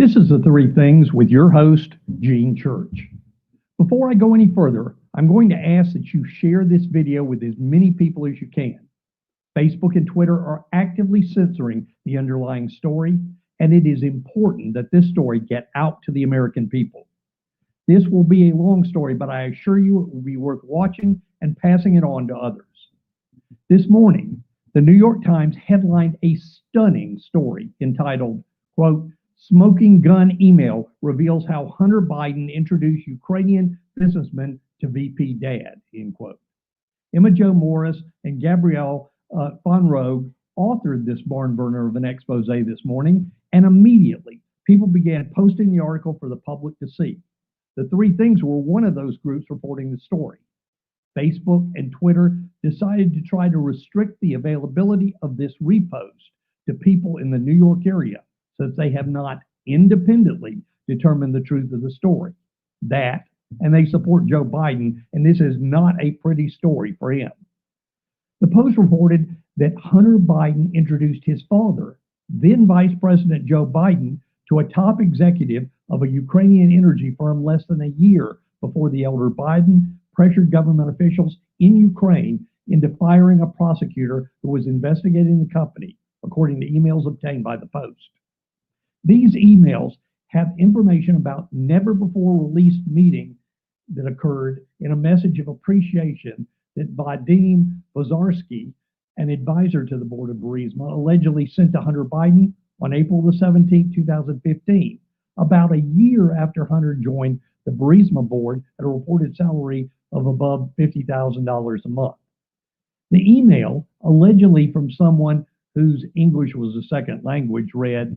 This is the Three Things with your host, Gene Church. Before I go any further, I'm going to ask that you share this video with as many people as you can. Facebook and Twitter are actively censoring the underlying story, and it is important that this story get out to the American people. This will be a long story, but I assure you it will be worth watching and passing it on to others. This morning, the New York Times headlined a stunning story entitled, quote, "Smoking Gun Email Reveals How Hunter Biden Introduced Ukrainian Businessman to VP Dad," end quote. Emma Jo Morris and Gabrielle von Rogue authored this barn burner of an expose this morning, and immediately people began posting the article for the public to see. The Three Things were one of those groups reporting the story. Facebook and Twitter decided to try to restrict the availability of this repost to people in the New York area, since they have not independently determined the truth of the story. And they support Joe Biden, and this is not a pretty story for him. The Post reported that Hunter Biden introduced his father, then Vice President Joe Biden, to a top executive of a Ukrainian energy firm less than a year before the elder Biden pressured government officials in Ukraine into firing a prosecutor who was investigating the company, according to emails obtained by the Post. These emails have information about never-before-released meeting that occurred in a message of appreciation that Vadim Bozarsky, an advisor to the board of Burisma, allegedly sent to Hunter Biden on April the 17th, 2015, about a year after Hunter joined the Burisma board at a reported salary of above $50,000 a month. The email, allegedly from someone whose English was a second language, read,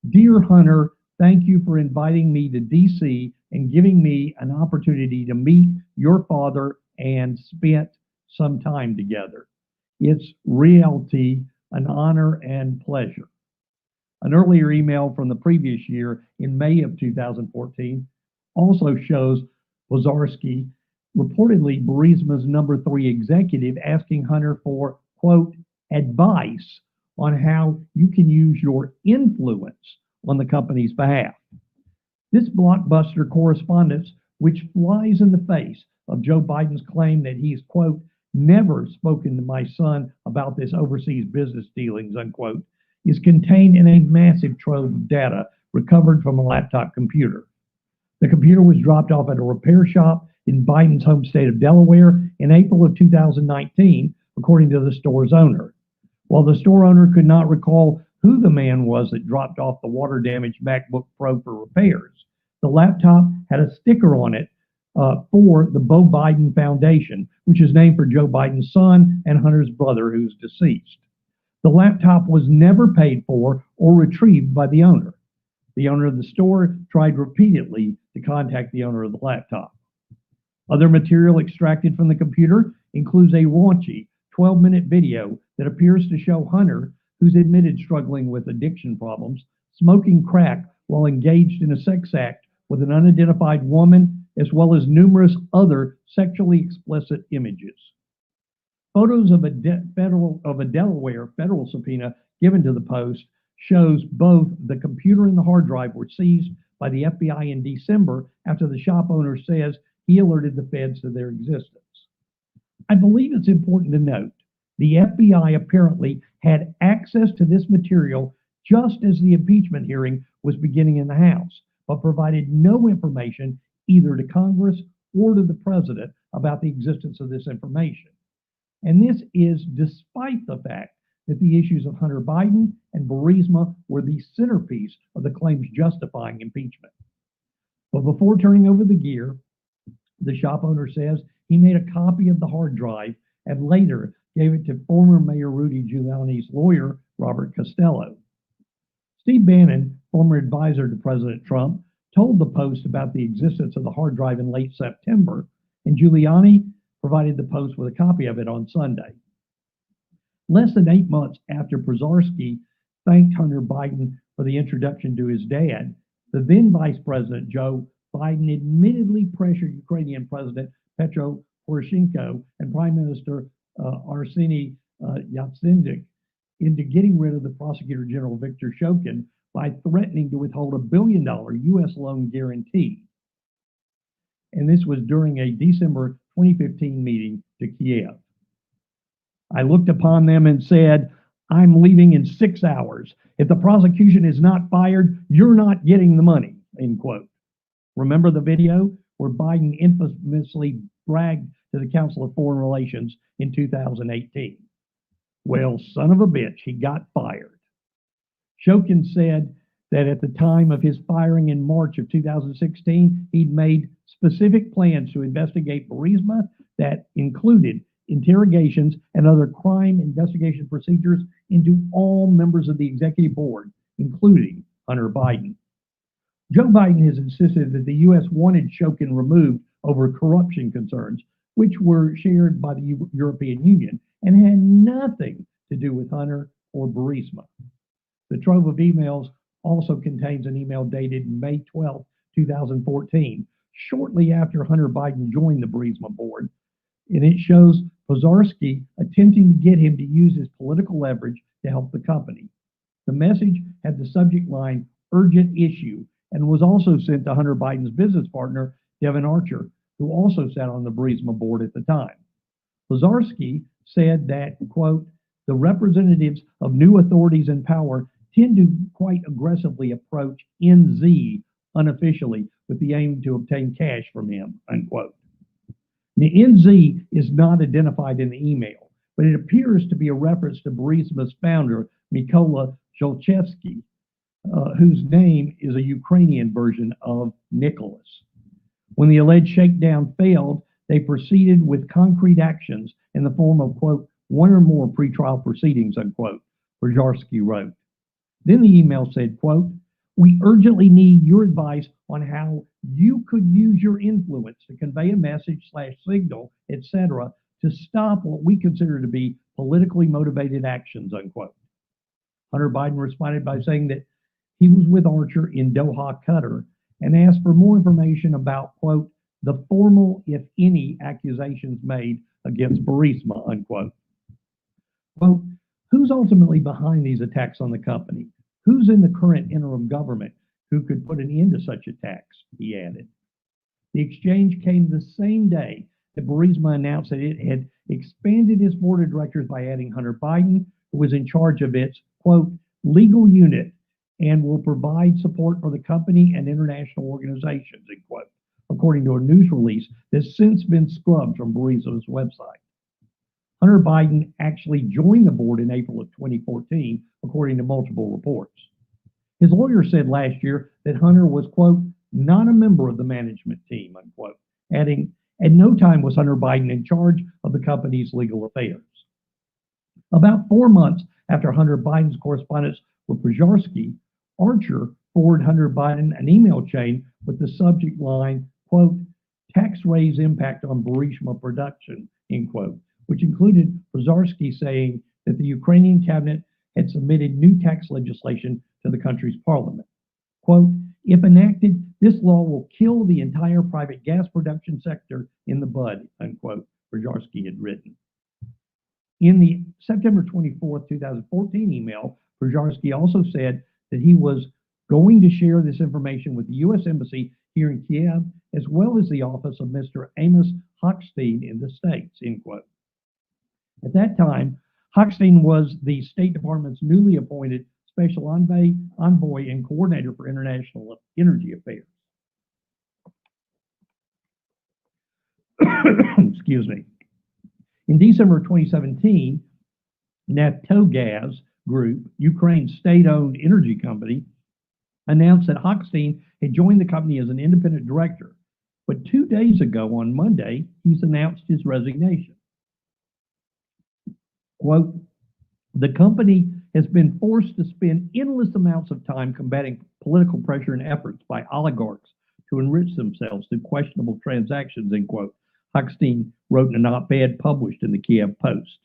"Dear Hunter, thank you for inviting me to DC and giving me an opportunity to meet your father and spent some time together. It's reality, an honor and pleasure." An earlier email from the previous year in May of 2014 also shows Bozarsky, reportedly Burisma's number 3 executive, asking Hunter for, quote, "advice on how you can use your influence on the company's behalf." This blockbuster correspondence, which flies in the face of Joe Biden's claim that he's, quote, "never spoken to my son about this overseas business dealings," unquote, is contained in a massive trove of data recovered from a laptop computer. The computer was dropped off at a repair shop in Biden's home state of Delaware in April of 2019, according to the store's owner. While the store owner could not recall who the man was that dropped off the water-damaged MacBook Pro for repairs, the laptop had a sticker on it for the Beau Biden Foundation, which is named for Joe Biden's son and Hunter's brother, who's deceased. The laptop was never paid for or retrieved by the owner. The owner of the store tried repeatedly to contact the owner of the laptop. Other material extracted from the computer includes a raunchy 12-minute video that appears to show Hunter, who's admitted struggling with addiction problems, smoking crack while engaged in a sex act with an unidentified woman, as well as numerous other sexually explicit images. Photos of a Delaware federal subpoena given to the Post shows both the computer and the hard drive were seized by the FBI in December after the shop owner says he alerted the feds to their existence. I believe it's important to note the FBI apparently had access to this material just as the impeachment hearing was beginning in the House, but provided no information either to Congress or to the president about the existence of this information. And this is despite the fact that the issues of Hunter Biden and Burisma were the centerpiece of the claims justifying impeachment. But before turning over the gear, the shop owner says he made a copy of the hard drive and later gave it to former Mayor Rudy Giuliani's lawyer, Robert Costello. Steve Bannon, former advisor to President Trump, told the Post about the existence of the hard drive in late September, and Giuliani provided the Post with a copy of it on Sunday. Less than 8 months after Bozarsky thanked Hunter Biden for the introduction to his dad, the then Vice President Joe Biden admittedly pressured Ukrainian President Petro Poroshenko and Prime Minister Arseniy Yatsenyuk into getting rid of the Prosecutor General Viktor Shokin by threatening to withhold $1 billion U.S. loan guarantee. And this was during a December 2015 meeting to Kiev. I looked upon them and said, I'm leaving in 6 hours. If the prosecution is not fired, you're not getting the money, end quote. Remember the video where Biden infamously bragged to the Council of Foreign Relations in 2018? Well, son of a bitch, he got fired. Shokin said that at the time of his firing in March of 2016, he'd made specific plans to investigate Burisma that included interrogations and other crime investigation procedures into all members of the executive board, including Hunter Biden. Joe Biden has insisted that the U.S. wanted Shokin removed over corruption concerns, which were shared by the European Union and had nothing to do with Hunter or Burisma. The trove of emails also contains an email dated May 12, 2014, shortly after Hunter Biden joined the Burisma board, and it shows Pozharskyi attempting to get him to use his political leverage to help the company. The message had the subject line, urgent issue, and was also sent to Hunter Biden's business partner, Devon Archer, who also sat on the Burisma board at the time. Pozharskyi said that, quote, the representatives of new authorities in power tend to quite aggressively approach NZ unofficially with the aim to obtain cash from him, unquote. The NZ is not identified in the email, but it appears to be a reference to Burisma's founder, Mykola Zlochevsky, whose name is a Ukrainian version of Nicholas. When the alleged shakedown failed, they proceeded with concrete actions in the form of, quote, one or more pretrial proceedings, unquote, Pozharskyi wrote. Then the email said, quote, we urgently need your advice on how you could use your influence to convey a message / signal, etc., to stop what we consider to be politically motivated actions, unquote. Hunter Biden responded by saying that he was with Archer in Doha, Qatar, and asked for more information about, quote, the formal, if any, accusations made against Burisma, unquote. Quote, who's ultimately behind these attacks on the company? Who's in the current interim government who could put an end to such attacks? He added. The exchange came the same day that Burisma announced that it had expanded its board of directors by adding Hunter Biden, who was in charge of its, quote, legal unit and will provide support for the company and international organizations, end quote, according to a news release that's since been scrubbed from Burisma's website. Hunter Biden actually joined the board in April of 2014, according to multiple reports. His lawyer said last year that Hunter was, quote, not a member of the management team, unquote, adding, at no time was Hunter Biden in charge of the company's legal affairs. About 4 months after Hunter Biden's correspondence with Pozharskyi, Archer forwarded Hunter Biden an email chain with the subject line, quote, tax raise impact on Burisma production, end quote, which included Pozharskyi saying that the Ukrainian cabinet had submitted new tax legislation to the country's parliament. Quote, if enacted, this law will kill the entire private gas production sector in the bud, unquote, Pozharskyi had written. In the September 24, 2014 email, Pozharskyi also said that he was going to share this information with the U.S. Embassy here in Kiev, as well as the office of Mr. Amos Hochstein in the States, end quote. At that time, Hochstein was the State Department's newly appointed Special Envoy and Coordinator for International Energy Affairs. Excuse me. In December of 2017, Naftogaz Group, Ukraine's state-owned energy company, announced that Hochstein had joined the company as an independent director. But 2 days ago, on Monday, he's announced his resignation. Quote, the company has been forced to spend endless amounts of time combating political pressure and efforts by oligarchs to enrich themselves through questionable transactions, end quote, Hochstein wrote in an op-ed published in the Kiev Post.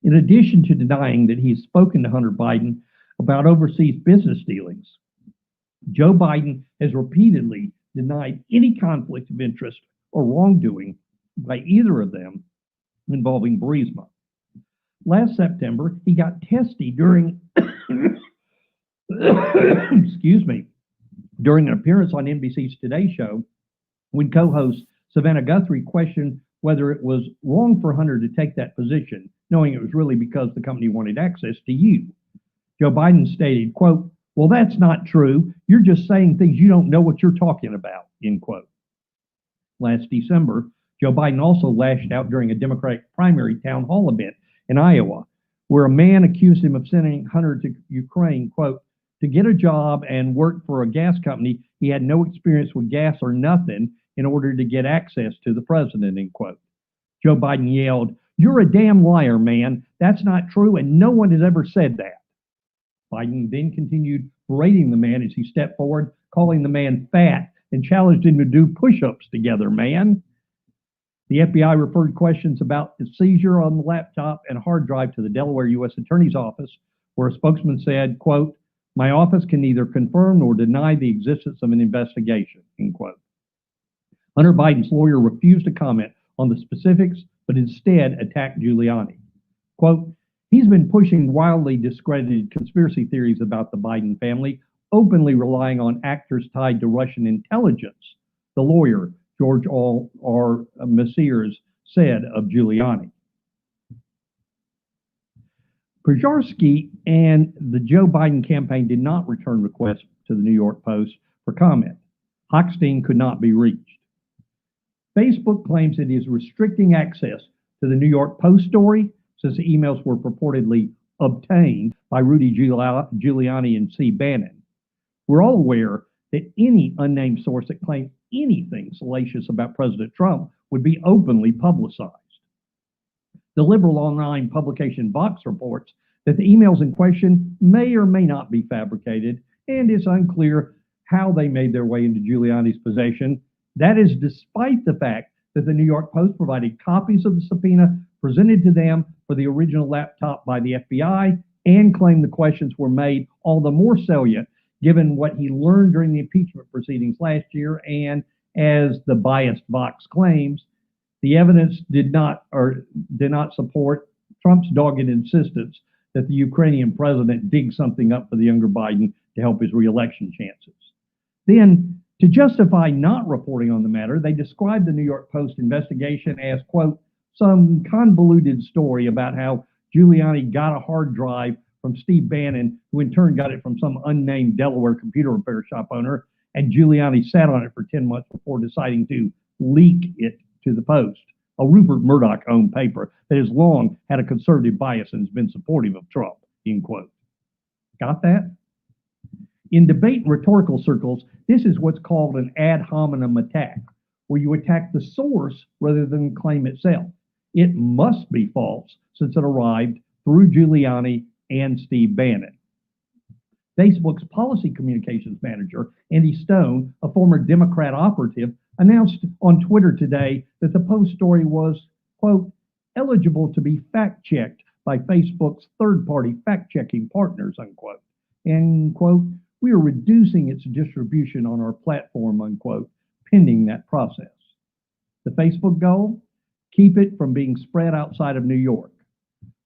In addition to denying that he's spoken to Hunter Biden about overseas business dealings, Joe Biden has repeatedly denied any conflict of interest or wrongdoing by either of them involving Burisma. Last September, he got testy during excuse me, during an appearance on NBC's Today Show, when co-host Savannah Guthrie questioned whether it was wrong for Hunter to take that position, knowing it was really because the company wanted access to you. Joe Biden stated, quote, "Well, that's not true. You're just saying things you don't know what you're talking about," end quote. Last December, Joe Biden also lashed out during a Democratic primary town hall event in Iowa, where a man accused him of sending Hunter to Ukraine, quote, "to get a job and work for a gas company he had no experience with gas or nothing in order to get access to the president," end quote. Joe Biden yelled, "You're a damn liar, man. That's not true, and no one has ever said that." Biden then continued berating the man as he stepped forward, calling the man fat and challenged him to do push-ups together, man. The FBI referred questions about the seizure on the laptop and hard drive to the Delaware U.S. Attorney's Office, where a spokesman said, quote, "My office can neither confirm nor deny the existence of an investigation," end quote. Hunter Biden's lawyer refused to comment on the specifics, but instead attacked Giuliani. Quote, "He's been pushing wildly discredited conspiracy theories about the Biden family, openly relying on actors tied to Russian intelligence," the lawyer, George R. Messiers, said of Giuliani. Prigozhin and the Joe Biden campaign did not return requests to the New York Post for comment. Hochstein could not be reached. Facebook claims it is restricting access to the New York Post story since the emails were purportedly obtained by Rudy Giuliani and Steve Bannon. We're all aware that any unnamed source that claimed anything salacious about President Trump would be openly publicized. The liberal online publication Vox reports that the emails in question may or may not be fabricated, and it's unclear how they made their way into Giuliani's possession. That is despite the fact that the New York Post provided copies of the subpoena presented to them for the original laptop by the FBI and claimed the questions were made all the more salient given what he learned during the impeachment proceedings last year. And as the biased Vox claims, the evidence did not support Trump's dogged insistence that the Ukrainian president dig something up for the younger Biden to help his reelection chances. Then, to justify not reporting on the matter, they described the New York Post investigation as, quote, "some convoluted story about how Giuliani got a hard drive from Steve Bannon, who in turn got it from some unnamed Delaware computer repair shop owner, and Giuliani sat on it for 10 months before deciding to leak it to the Post, a Rupert Murdoch-owned paper that has long had a conservative bias and has been supportive of Trump," end quote. Got that? In debate and rhetorical circles, this is what's called an ad hominem attack, where you attack the source rather than the claim itself. It must be false since it arrived through Giuliani and Steve Bannon. Facebook's policy communications manager, Andy Stone, a former Democrat operative, announced on Twitter today that the Post story was, quote, "eligible to be fact-checked by Facebook's third-party fact-checking partners," unquote. And, quote, "we are reducing its distribution on our platform," unquote, pending that process. The Facebook goal? Keep it from being spread outside of New York.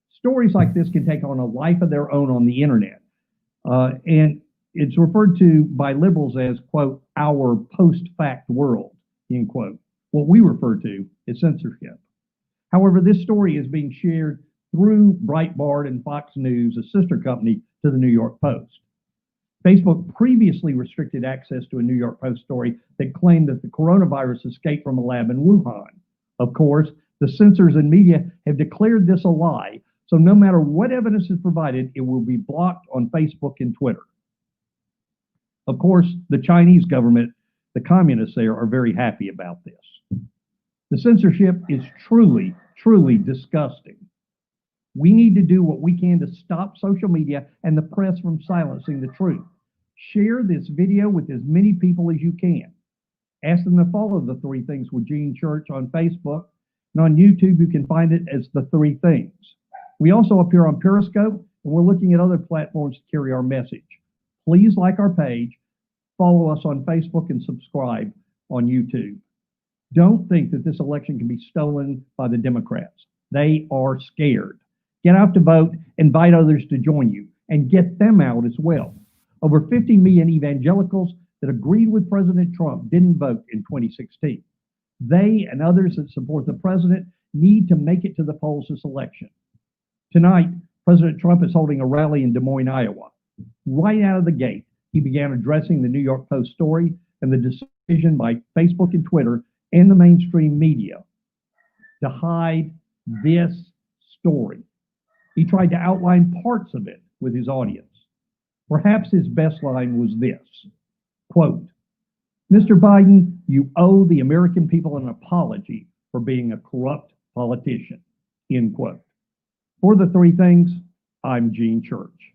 Stories like this can take on a life of their own on the internet. And it's referred to by liberals as, quote, "our post-fact world," end quote. What we refer to as censorship. However, this story is being shared through Breitbart and Fox News, a sister company to the New York Post. Facebook previously restricted access to a New York Post story that claimed that the coronavirus escaped from a lab in Wuhan. Of course, the censors and media have declared this a lie, so no matter what evidence is provided, it will be blocked on Facebook and Twitter. Of course, the Chinese government, the communists there, are very happy about this. The censorship is truly, truly disgusting. We need to do what we can to stop social media and the press from silencing the truth. Share this video with as many people as you can. Ask them to follow The Three Things with Gene Church on Facebook, and on YouTube you can find it as The Three Things. We also appear on Periscope, and we're looking at other platforms to carry our message. Please like our page, follow us on Facebook, and subscribe on YouTube. Don't think that this election can be stolen by the Democrats. They are scared. Get out to vote, invite others to join you, and get them out as well. Over 50 million evangelicals that agreed with President Trump didn't vote in 2016. They and others that support the president need to make it to the polls this election. Tonight, President Trump is holding a rally in Des Moines, Iowa. Right out of the gate, he began addressing the New York Post story and the decision by Facebook and Twitter and the mainstream media to hide this story. He tried to outline parts of it with his audience. Perhaps his best line was this, quote, "Mr. Biden, you owe the American people an apology for being a corrupt politician," end quote. For the three things, I'm Gene Church.